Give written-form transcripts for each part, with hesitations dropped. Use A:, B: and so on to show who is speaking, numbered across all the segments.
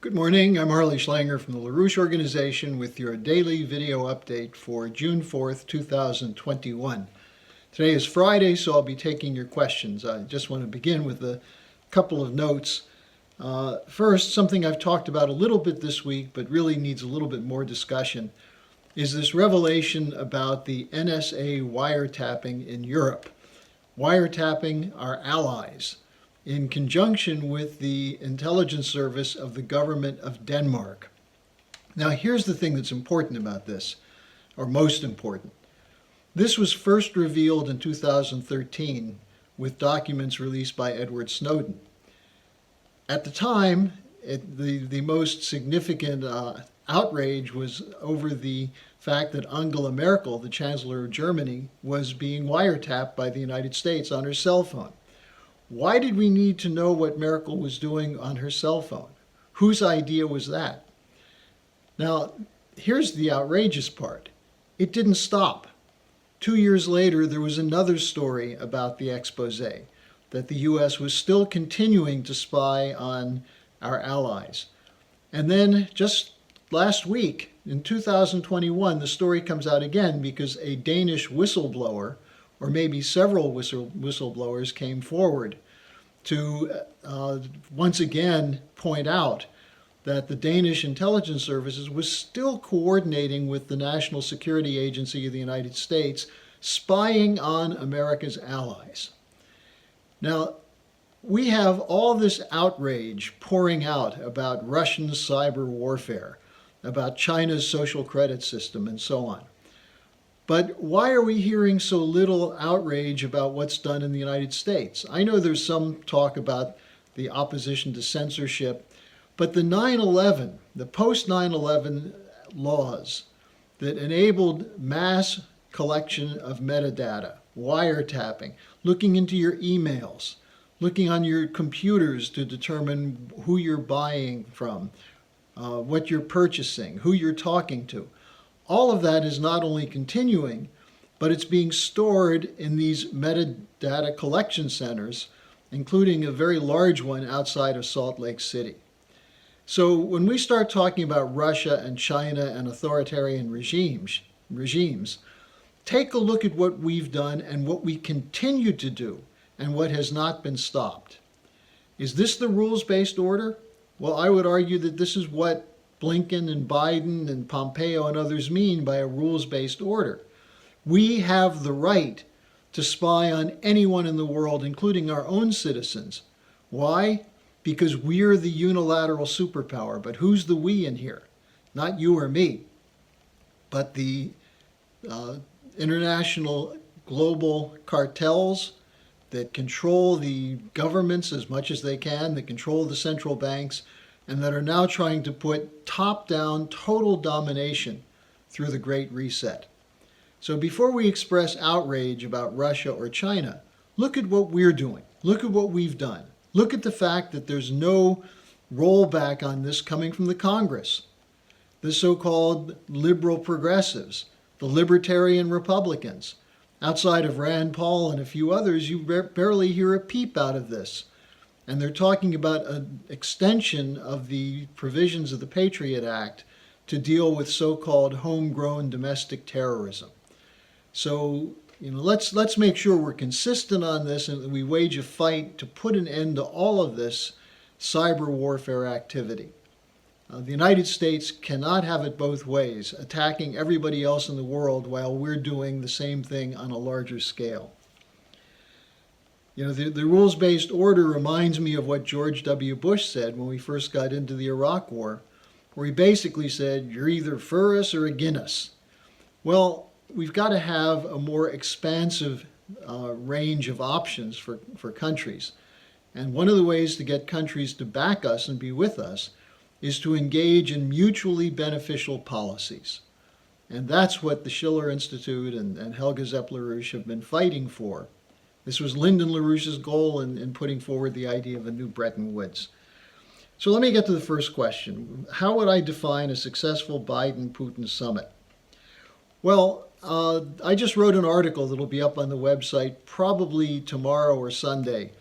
A: Good morning, I'm Harley Schlanger from the LaRouche Organization with your daily video update for June 4th, 2021. Today is Friday, so I'll be taking your questions. I just want to begin with a couple of notes. First, something I've talked about a little bit this week, but really needs a little bit more discussion, is this revelation about the NSA wiretapping in Europe. Wiretapping our allies, in conjunction with the intelligence service of the government of Denmark. Now, here's the thing that's important about this, or most important. This was first revealed in 2013 with documents released by Edward Snowden. At the time, the most significant outrage was over the fact that Angela Merkel, the Chancellor of Germany, was being wiretapped by the United States on her cell phone. Why did we need to know what Merkel was doing on her cell phone? Whose idea was that? Now, here's the outrageous part. It didn't stop. 2 years later, there was another story about the expose, that the U.S. was still continuing to spy on our allies. And then just last week, in 2021, the story comes out again because a Danish whistleblower, or maybe several whistleblowers, came forward to once again point out that the Danish intelligence services was still coordinating with the National Security Agency of the United States, spying on America's allies. Now, we have all this outrage pouring out about Russian cyber warfare, about China's social credit system, and so on. But why are we hearing so little outrage about what's done in the United States? I know there's some talk about the opposition to censorship, but the post 9/11 laws that enabled mass collection of metadata, wiretapping, looking into your emails, looking on your computers to determine who you're buying from, what you're purchasing, who you're talking to. All of that is not only continuing, but it's being stored in these metadata collection centers, including a very large one outside of Salt Lake City. So when we start talking about Russia and China and authoritarian regimes, take a look at what we've done and what we continue to do and what has not been stopped. Is this the rules-based order? Well, I would argue that this is what Blinken and Biden and Pompeo and others mean by a rules-based order. We have the right to spy on anyone in the world, including our own citizens. Why? Because we're the unilateral superpower. But who's the we in here? Not you or me, but the international global cartels that control the governments as much as they can, that control the central banks, and that are now trying to put top-down total domination through the Great Reset. So before we express outrage about Russia or China, look at what we're doing. Look at what we've done. Look at the fact that there's no rollback on this coming from the Congress. The so-called liberal progressives, the libertarian Republicans. Outside of Rand Paul and a few others, you barely hear a peep out of this. And they're talking about an extension of the provisions of the Patriot Act to deal with so-called homegrown domestic terrorism. So, let's make sure we're consistent on this and that we wage a fight to put an end to all of this cyber warfare activity. The United States cannot have it both ways, attacking everybody else in the world while we're doing the same thing on a larger scale. The rules-based order reminds me of what George W. Bush said when we first got into the Iraq War, where he basically said, you're either for us or against us. Well, we've got to have a more expansive range of options for countries. And one of the ways to get countries to back us and be with us is to engage in mutually beneficial policies. And that's what the Schiller Institute and Helga Zepp-LaRouche have been fighting for. This was Lyndon LaRouche's goal in putting forward the idea of a new Bretton Woods. So let me get to the first question. How would I define a successful Biden-Putin summit? Well, I just wrote an article that'll be up on the website probably tomorrow or Sunday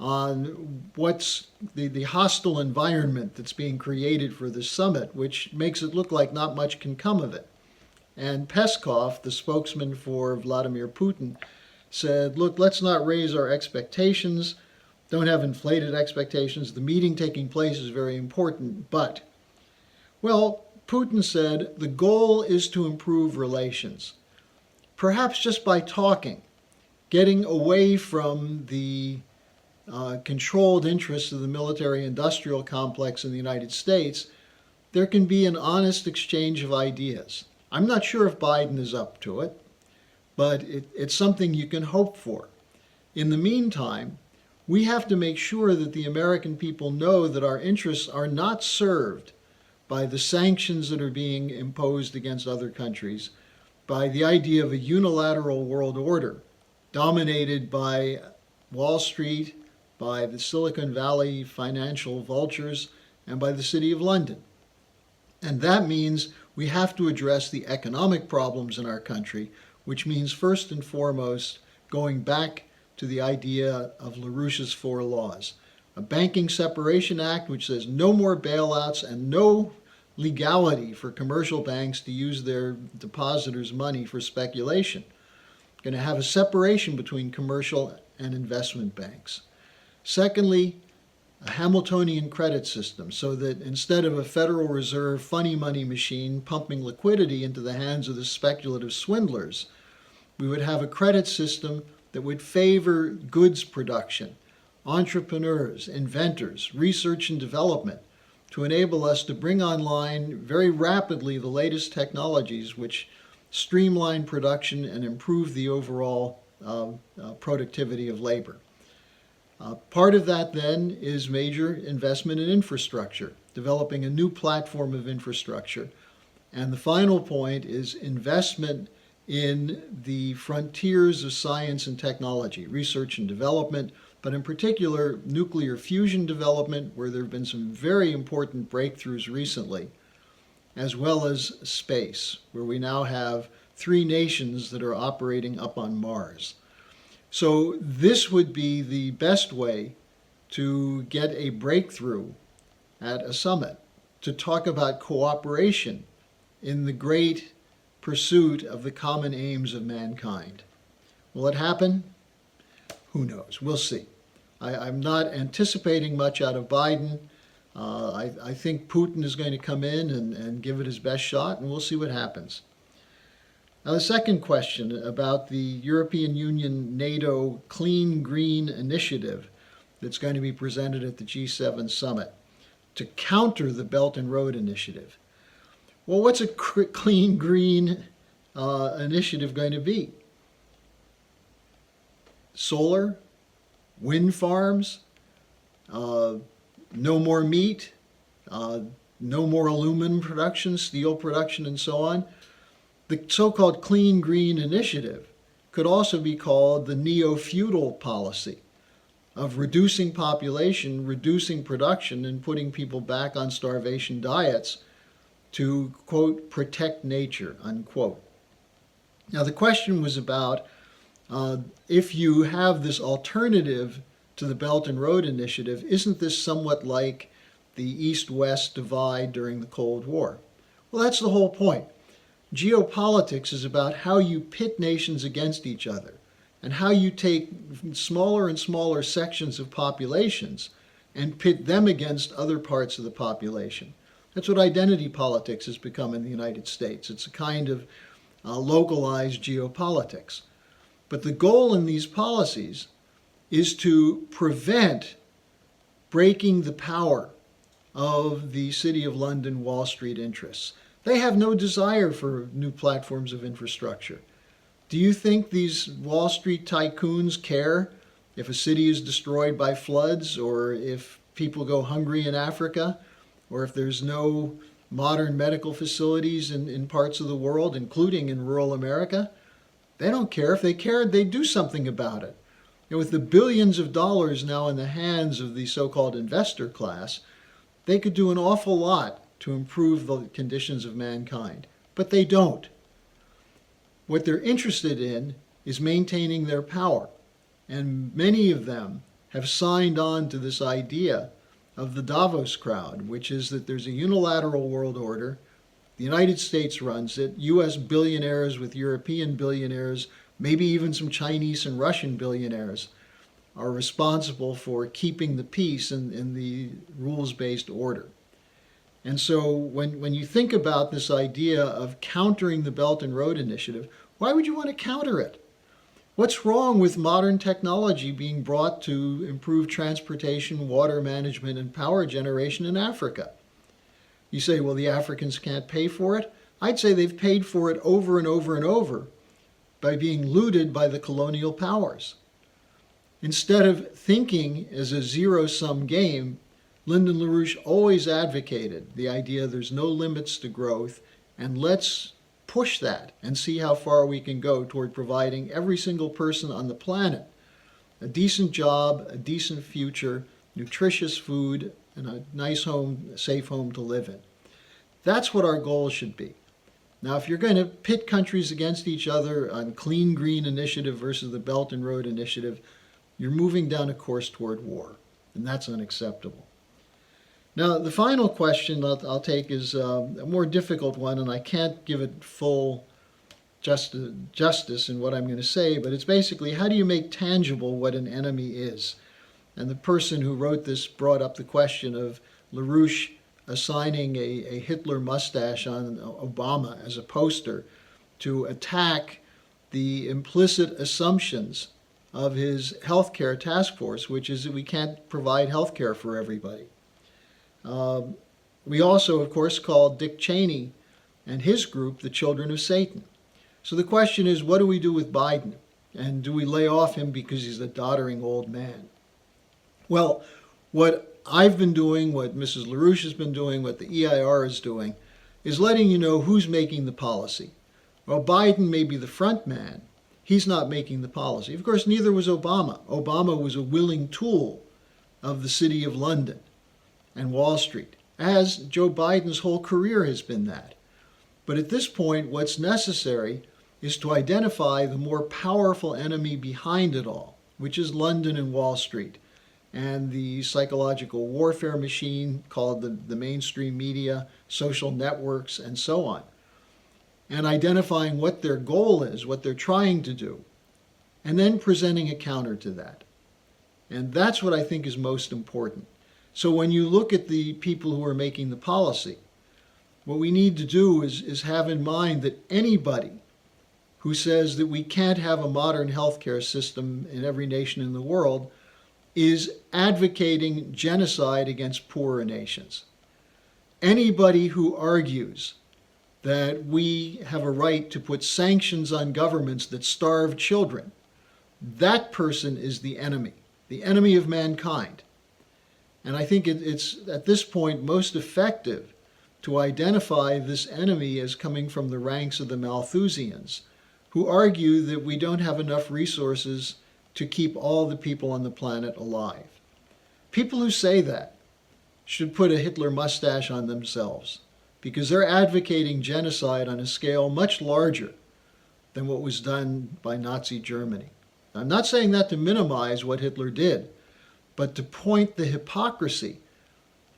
A: on what's the hostile environment that's being created for this summit, which makes it look like not much can come of it. And Peskov, the spokesman for Vladimir Putin, said, look, let's not raise our expectations. Don't have inflated expectations. The meeting taking place is very important, but, well, Putin said the goal is to improve relations, perhaps just by talking, getting away from the controlled interests of the military-industrial complex in the United States. There can be an honest exchange of ideas. I'm not sure if Biden is up to it, but it's something you can hope for. In the meantime, we have to make sure that the American people know that our interests are not served by the sanctions that are being imposed against other countries, by the idea of a unilateral world order dominated by Wall Street, by the Silicon Valley financial vultures, and by the City of London. And that means we have to address the economic problems in our country, which means first and foremost going back to the idea of LaRouche's 4 laws. A Banking Separation Act which says no more bailouts and no legality for commercial banks to use their depositors' money for speculation. Going to have a separation between commercial and investment banks. Secondly, a Hamiltonian credit system so that instead of a Federal Reserve funny money machine pumping liquidity into the hands of the speculative swindlers, we would have a credit system that would favor goods production, entrepreneurs, inventors, research and development, to enable us to bring online very rapidly the latest technologies which streamline production and improve the overall productivity of labor. Part of that then is major investment in infrastructure, developing a new platform of infrastructure. And the final point is investment in the frontiers of science and technology, research and development, but in particular nuclear fusion development, where there have been some very important breakthroughs recently, as well as space, where we now have 3 nations that are operating up on Mars. So this would be the best way to get a breakthrough at a summit, to talk about cooperation in the great pursuit of the common aims of mankind. Will it happen? Who knows? We'll see. I'm not anticipating much out of Biden. I think Putin is going to come in and give it his best shot, and we'll see what happens. Now, the second question about the European Union NATO Clean Green Initiative that's going to be presented at the G7 summit to counter the Belt and Road Initiative. Well, what's a clean green initiative going to be? Solar, wind farms, no more meat, no more aluminum production, steel production, and so on. The so-called Clean Green Initiative could also be called the neo-feudal policy of reducing population, reducing production, and putting people back on starvation diets to, quote, protect nature, unquote. Now, the question was about if you have this alternative to the Belt and Road Initiative, isn't this somewhat like the East-West divide during the Cold War? Well, that's the whole point. Geopolitics is about how you pit nations against each other and how you take smaller and smaller sections of populations and pit them against other parts of the population. That's what identity politics has become in the United States. It's a kind of localized geopolitics. But the goal in these policies is to prevent breaking the power of the City of London Wall Street interests. They have no desire for new platforms of infrastructure. Do you think these Wall Street tycoons care if a city is destroyed by floods, or if people go hungry in Africa, or if there's no modern medical facilities in parts of the world, including in rural America? They don't care. If they cared, they'd do something about it. And with the billions of dollars now in the hands of the so-called investor class, they could do an awful lot to improve the conditions of mankind. But they don't. What they're interested in is maintaining their power. And many of them have signed on to this idea of the Davos crowd, which is that there's a unilateral world order. The United States runs it. U.S. billionaires with European billionaires, maybe even some Chinese and Russian billionaires, are responsible for keeping the peace in the rules-based order. And so when you think about this idea of countering the Belt and Road Initiative, why would you want to counter it? What's wrong with modern technology being brought to improve transportation, water management, and power generation in Africa? You say, well, the Africans can't pay for it. I'd say they've paid for it over and over and over by being looted by the colonial powers. Instead of thinking as a zero-sum game, Lyndon LaRouche always advocated the idea there's no limits to growth, and let's push that and see how far we can go toward providing every single person on the planet a decent job, a decent future, nutritious food, and a nice home, a safe home to live in. That's what our goal should be. Now, if you're going to pit countries against each other on Clean Green Initiative versus the Belt and Road Initiative, you're moving down a course toward war, and that's unacceptable. Now, the final question I'll take is a more difficult one, and I can't give it full justice in what I'm going to say, but it's basically, how do you make tangible what an enemy is? And the person who wrote this brought up the question of LaRouche assigning a Hitler mustache on Obama as a poster to attack the implicit assumptions of his healthcare task force, which is that we can't provide healthcare for everybody. We also, of course, called Dick Cheney and his group the children of Satan. So the question is, what do we do with Biden? And do we lay off him because he's a doddering old man? Well, what I've been doing, what Mrs. LaRouche has been doing, what the EIR is doing, is letting you know who's making the policy. Well, Biden may be the front man. He's not making the policy. Of course, neither was Obama. Obama was a willing tool of the City of London and Wall Street, as Joe Biden's whole career has been that. But at this point, what's necessary is to identify the more powerful enemy behind it all, which is London and Wall Street, and the psychological warfare machine called the mainstream media, social networks, and so on. And identifying what their goal is, what they're trying to do, and then presenting a counter to that. And that's what I think is most important. So when you look at the people who are making the policy, what we need to do is have in mind that anybody who says that we can't have a modern healthcare system in every nation in the world is advocating genocide against poorer nations. Anybody who argues that we have a right to put sanctions on governments that starve children, that person is the enemy of mankind. And I think it's at this point most effective to identify this enemy as coming from the ranks of the Malthusians, who argue that we don't have enough resources to keep all the people on the planet alive. People who say that should put a Hitler mustache on themselves, because they're advocating genocide on a scale much larger than what was done by Nazi Germany. I'm not saying that to minimize what Hitler did, but to point the hypocrisy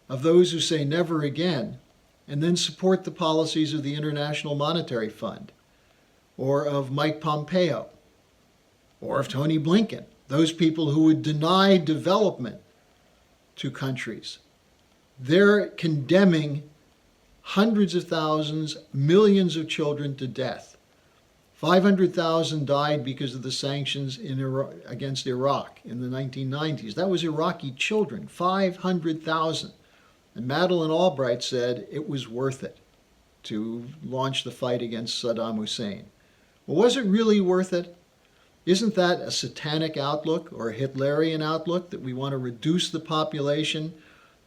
A: of those who say never again and then support the policies of the International Monetary Fund or of Mike Pompeo or of Tony Blinken, those people who would deny development to countries. They're condemning hundreds of thousands, millions of children to death. 500,000 died because of the sanctions against Iraq in the 1990s. That was Iraqi children, 500,000. And Madeleine Albright said it was worth it to launch the fight against Saddam Hussein. Well, was it really worth it? Isn't that a satanic outlook or a Hitlerian outlook, that we want to reduce the population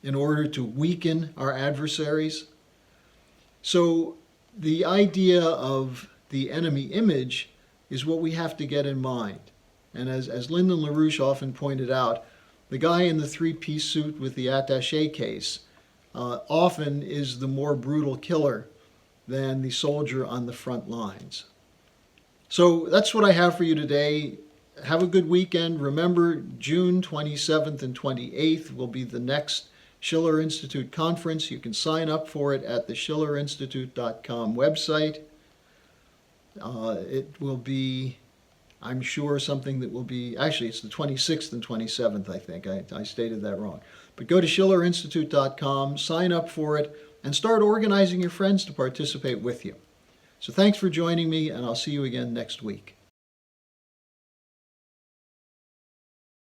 A: in order to weaken our adversaries? So the idea of the enemy image is what we have to get in mind. And as Lyndon LaRouche often pointed out, the guy in the three-piece suit with the attaché case often is the more brutal killer than the soldier on the front lines. So that's what I have for you today. have a good weekend. Remember, June 27th and 28th will be the next Schiller Institute conference. You can sign up for it at the schillerinstitute.com website. It will be, I'm sure, something that will be, actually it's the 26th and 27th, I think. I stated that wrong. But go to schillerinstitute.com, sign up for it, and start organizing your friends to participate with you. So thanks for joining me, and I'll see you again next week.